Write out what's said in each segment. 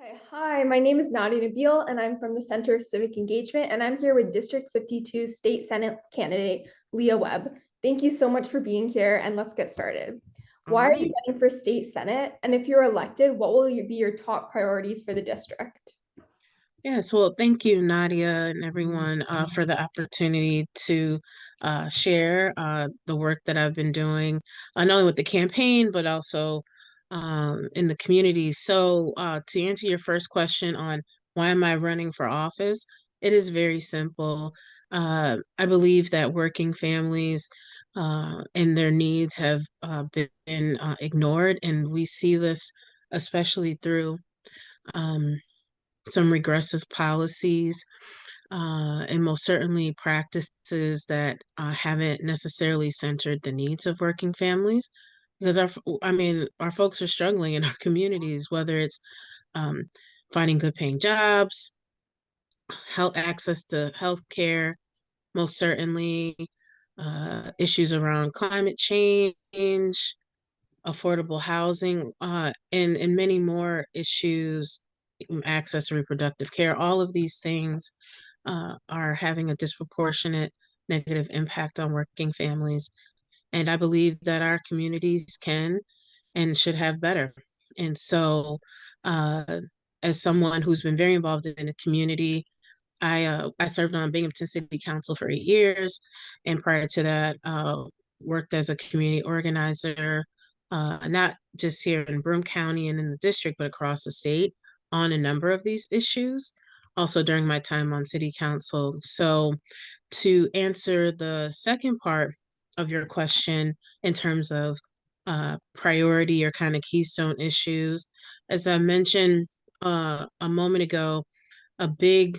Okay, hi, my name is Nadia Nabeel, and I'm from the Center of Civic Engagement, and I'm here with District 52 State Senate candidate Lea Webb. Thank you so much for being here, and let's get started. All Why are you right. running for State Senate? And if you're elected, what will be your top priorities for the district? Yes, well, thank you, Nadia, and everyone for the opportunity to share the work that I've been doing, not only with the campaign, but also in the community. So, to answer your first question on why am I running for office, it is very simple. I believe that working families and their needs have been ignored, and we see this especially through um, some regressive policies, and most certainly practices that haven't necessarily centered the needs of working families. Because our folks are struggling in our communities, whether it's um, finding good paying jobs, health access to health care, most certainly issues around climate change, affordable housing, and many more issues, access to reproductive care. All of these things are having a disproportionate negative impact on working families. And I believe that our communities can and should have better. And so, uh, as someone who's been very involved in the community, I served on Binghamton City Council for 8 years, and prior to that, worked as a community organizer, not just here in Broome County and in the district, but across the state on a number of these issues. Also during my time on City Council. So, to answer the second part of your question in terms of priority or kind of keystone issues, as I mentioned a moment ago, a big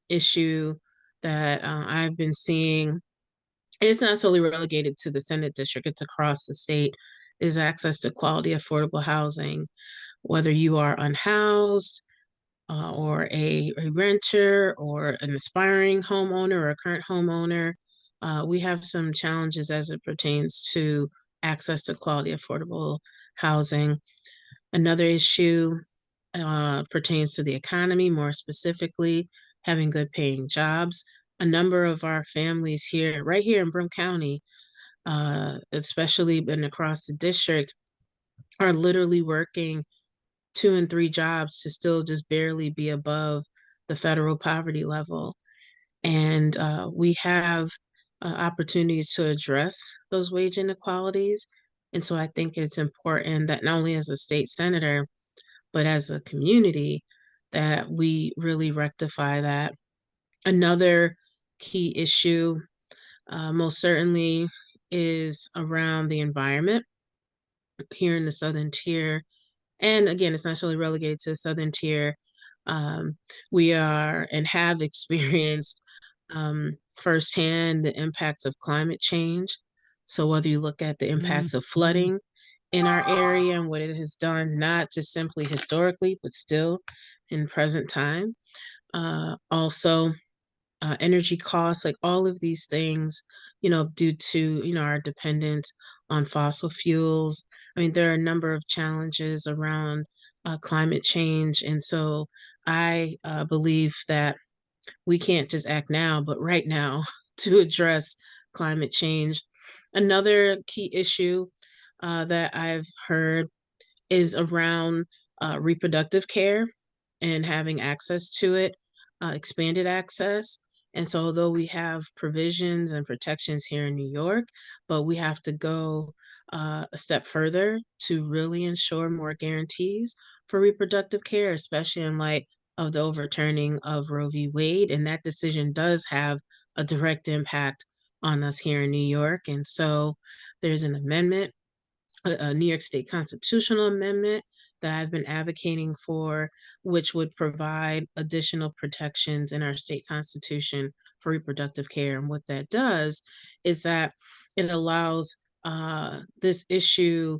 issue that I've been seeing, and it's not solely relegated to the Senate district, it's across the state, is access to quality, affordable housing. Whether you are unhoused or a renter or an aspiring homeowner or a current homeowner, we have some challenges as it pertains to access to quality, affordable housing. Another issue pertains to the economy, more specifically, having good paying jobs. A number of our families here, right here in Broome County, especially and across the district, are literally working 2 and 3 jobs to still just barely be above the federal poverty level. And we have opportunities to address those wage inequalities. And so I think it's important that not only as a state senator, but as a community, that we really rectify that. Another key issue, most certainly, is around the environment here in the Southern Tier. And again, it's not solely relegated to the Southern Tier. We are and have experienced firsthand the impacts of climate change. So, whether you look at the impacts of flooding in our area and what it has done, not just simply historically, but still in present time. Also, energy costs, like all of these things, due to, our dependence on fossil fuels. I mean, there are a number of challenges around climate change. And so I believe that we can't just act now, but right now to address climate change. Another key issue that I've heard is around reproductive care and having access to it, expanded access. And so, although we have provisions and protections here in New York, but we have to go a step further to really ensure more guarantees for reproductive care, especially in light of the overturning of Roe v. Wade. And that decision does have a direct impact on us here in New York. And so, there's an amendment, a New York State constitutional amendment that I've been advocating for, which would provide additional protections in our state constitution for reproductive care. And what that does is that it allows this issue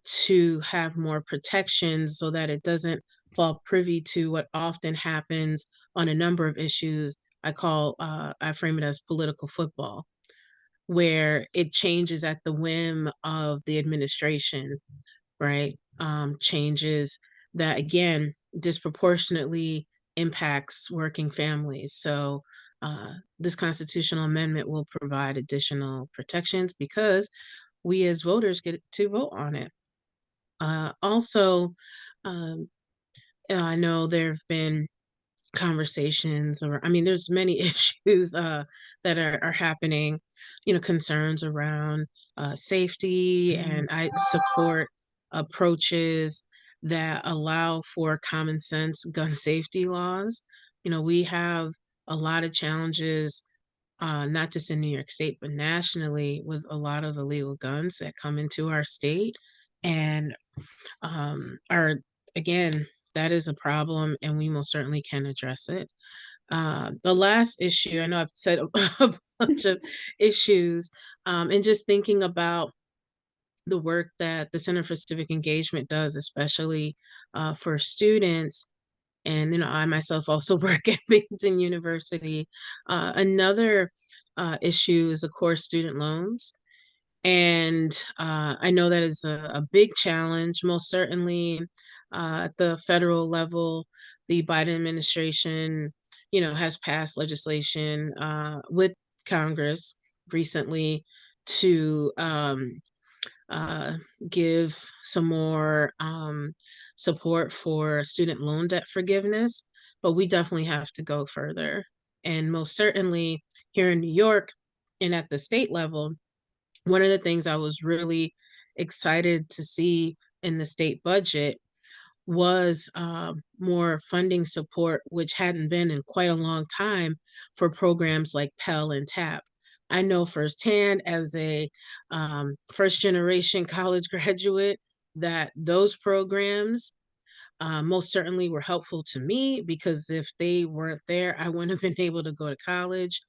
to have more protections so that it doesn't fall privy to what often happens on a number of issues. I frame it as political football, where it changes at the whim of the administration, right? Changes that, again, disproportionately impacts working families. So this constitutional amendment will provide additional protections because we as voters get to vote on it. Also, um, I know there have been conversations, or I mean, there's many issues that are happening, concerns around safety, and I support approaches that allow for common sense gun safety laws. We have a lot of challenges, not just in New York State, but nationally, with a lot of illegal guns that come into our state. And are, again, that is a problem, and we most certainly can address it. The last issue, I know I've said a bunch of issues, and just thinking about the work that the Center for Civic Engagement does, especially for students. And I myself also work at Binghamton University. Another issue is, of course, student loans. And I know that is a big challenge, most certainly at the federal level. The Biden administration, has passed legislation with Congress recently to uh, give some more support for student loan debt forgiveness. But we definitely have to go further. And most certainly here in New York and at the state level, one of the things I was really excited to see in the state budget was more funding support, which hadn't been in quite a long time, for programs like Pell and TAP. I know firsthand, as a first generation college graduate, that those programs most certainly were helpful to me, because if they weren't there, I wouldn't have been able to go to college.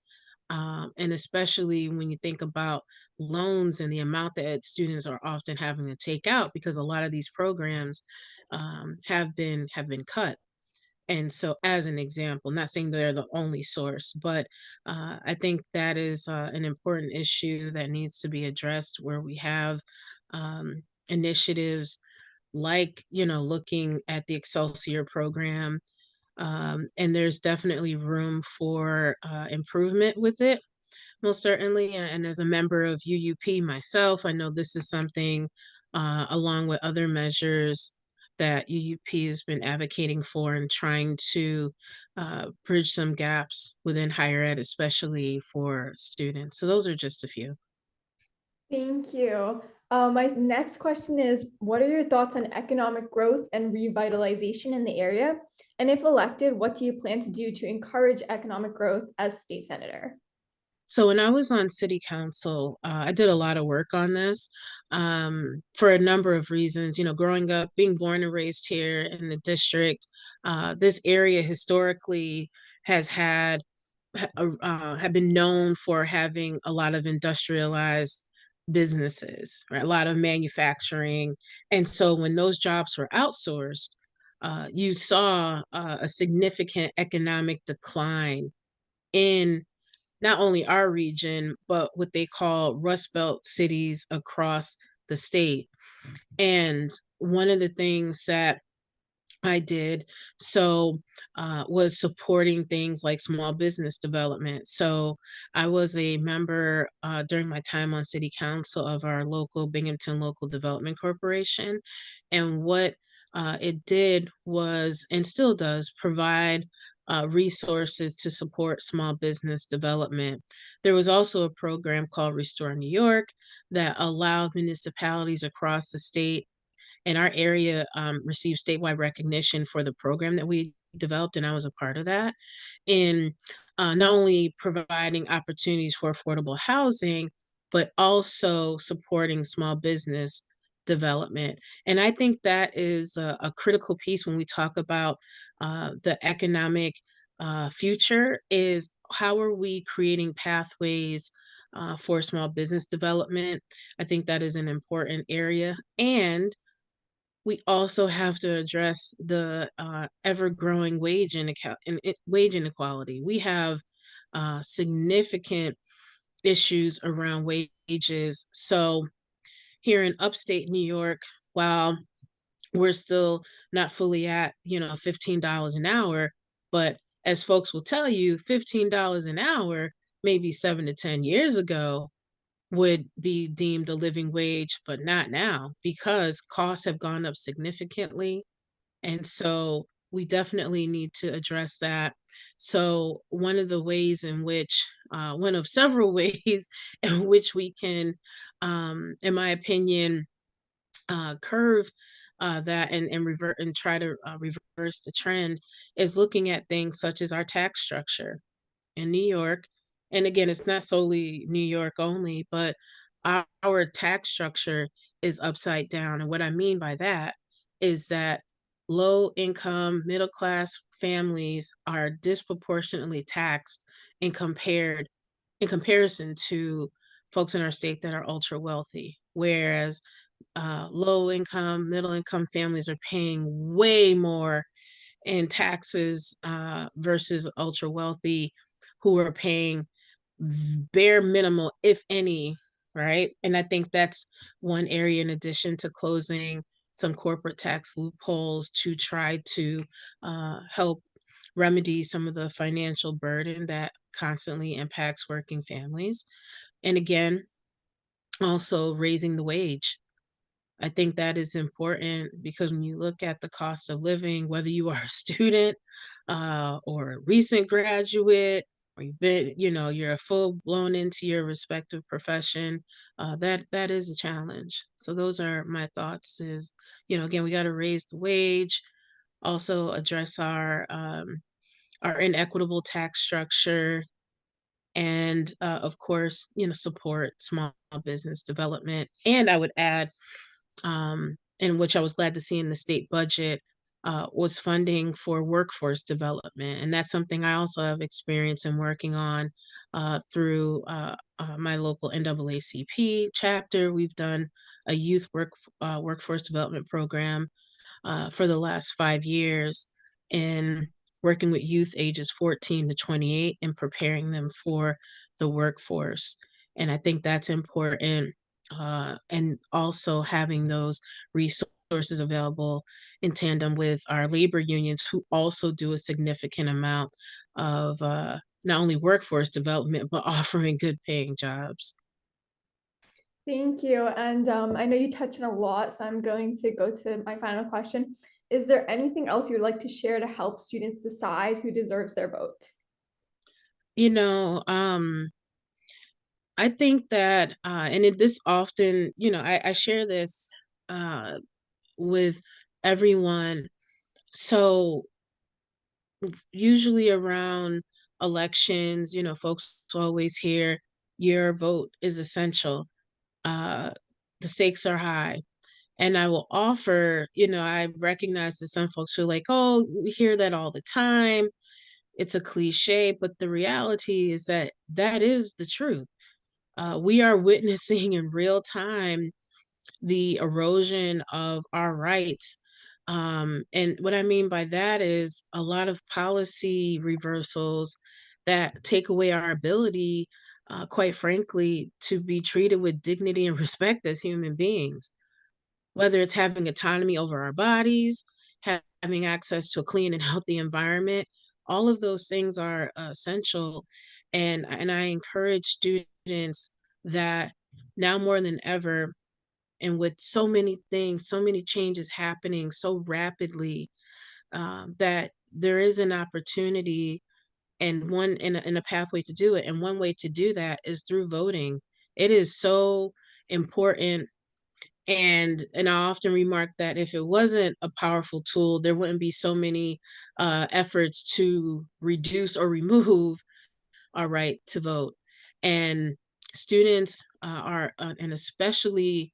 And especially when you think about loans and the amount that students are often having to take out, because a lot of these programs have been cut. And so, as an example, not saying they're the only source, but I think that is an important issue that needs to be addressed, where we have initiatives like, looking at the Excelsior program. And there's definitely room for improvement with it, most certainly. And as a member of UUP myself, I know this is something, along with other measures, that UUP has been advocating for and trying to bridge some gaps within higher ed, especially for students. So those are just a few. Thank you. My next question is, what are your thoughts on economic growth and revitalization in the area? And if elected, what do you plan to do to encourage economic growth as state senator? So when I was on city council, I did a lot of work on this, for a number of reasons. Growing up, being born and raised here in the district, this area historically has have been known for having a lot of industrialized businesses, right? A lot of manufacturing. And so when those jobs were outsourced, you saw a significant economic decline in not only our region, but what they call Rust Belt cities across the state. And one of the things that I did was supporting things like small business development. So I was a member during my time on city council of our local Binghamton Local Development Corporation. And what it did was, and still does, provide resources to support small business development. There was also a program called Restore New York that allowed municipalities across the state, and our area received statewide recognition for the program that we developed, and I was a part of that, in not only providing opportunities for affordable housing, but also supporting small business development. And I think that is a critical piece when we talk about the economic future, is how are we creating pathways for small business development. I think that is an important area. And we also have to address the ever-growing wage inequality. We have significant issues around wages. So here in upstate New York, while we're still not fully at, $15 an hour. But as folks will tell you, $15 an hour, maybe 7 to 10 years ago, would be deemed a living wage, but not now because costs have gone up significantly. And so we definitely need to address that. So one of several ways in which we can, in my opinion, curve that and revert and try to reverse the trend is looking at things such as our tax structure in New York. And again, it's not solely New York only, but our tax structure is upside down. And what I mean by that is that low income, middle class families are disproportionately taxed in compared in comparison to folks in our state that are ultra wealthy. Whereas low income, middle income families are paying way more in taxes versus ultra wealthy who are paying bare minimal, if any, right? And I think that's one area in addition to closing some corporate tax loopholes to try to help remedy some of the financial burden that constantly impacts working families. And again, also raising the wage. I think that is important because when you look at the cost of living, whether you are a student or a recent graduate, or you're a full blown into your respective profession, that is a challenge. So those are my thoughts. Is again, we got to raise the wage, also address our inequitable tax structure, and of course, support small business development. And I would add and which I was glad to see in the state budget, was funding for workforce development. And that's something I also have experience in working on through my local NAACP chapter. We've done a workforce development program for the last 5 years in working with youth ages 14 to 28 and preparing them for the workforce. And I think that's important. And also having those resources available in tandem with our labor unions, who also do a significant amount of not only workforce development, but offering good paying jobs. Thank you. And I know you touched on a lot, so I'm going to go to my final question. Is there anything else you'd like to share to help students decide who deserves their vote? You know, I think that, this often, I share this uh, with everyone. So usually around elections, folks always hear your vote is essential. Uh, the stakes are high. And I will offer, I recognize that some folks are like, oh, we hear that all the time. It's a cliche, but the reality is that that is the truth. We are witnessing in real time the erosion of our rights. And what I mean by that is a lot of policy reversals that take away our ability, quite frankly, to be treated with dignity and respect as human beings, whether it's having autonomy over our bodies, having access to a clean and healthy environment. All of those things are essential. And I encourage students that now more than ever, and with so many things, so many changes happening so rapidly, that there is an opportunity and one in a pathway to do it. And one way to do that is through voting. It is so important. And I often remark that if it wasn't a powerful tool, there wouldn't be so many efforts to reduce or remove our right to vote. And students are an especially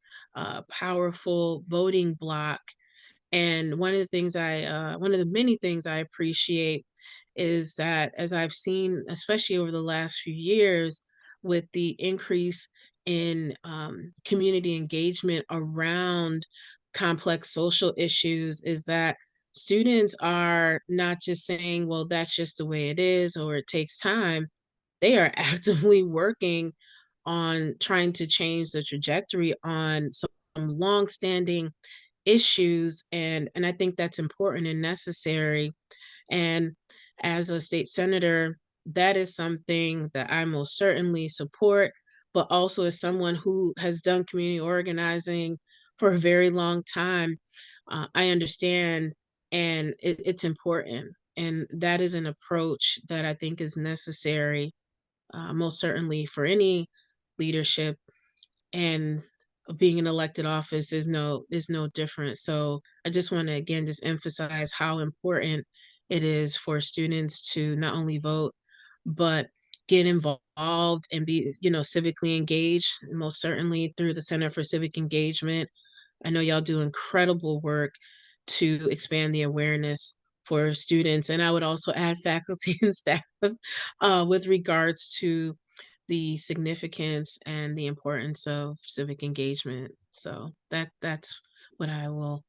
powerful voting bloc. And one of the many things I appreciate is that as I've seen, especially over the last few years, with the increase in community engagement around complex social issues, is that students are not just saying, well, that's just the way it is, or it takes time. They are actively working on trying to change the trajectory on some longstanding issues, and I think that's important and necessary. And as a state senator, that is something that I most certainly support, but also as someone who has done community organizing for a very long time, I understand, and it's important. And that is an approach that I think is necessary, most certainly for any leadership. And being in elected office is no different. So I just want to again just emphasize how important it is for students to not only vote but get involved and be, civically engaged, most certainly through the Center for Civic Engagement. I know y'all do incredible work to expand the awareness for students, and I would also add faculty and staff with regards to the significance and the importance of civic engagement. So that's what I will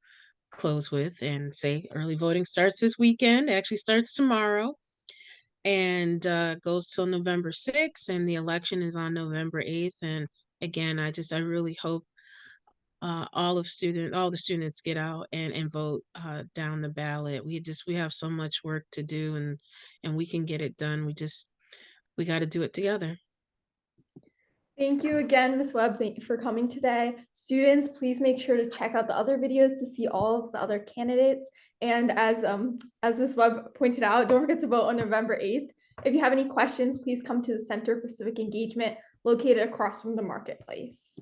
close with and say early voting starts this weekend. It actually starts tomorrow and goes till November 6th, and the election is on November 8th. And again, I really hope all the students get out and vote down the ballot. We have so much work to do, and we can get it done. We got to do it together. Thank you again, Ms. Webb. Thank you for coming today. Students, please make sure to check out the other videos to see all of the other candidates. And as Ms. Webb pointed out, don't forget to vote on November 8th. If you have any questions, please come to the Center for Civic Engagement located across from the marketplace.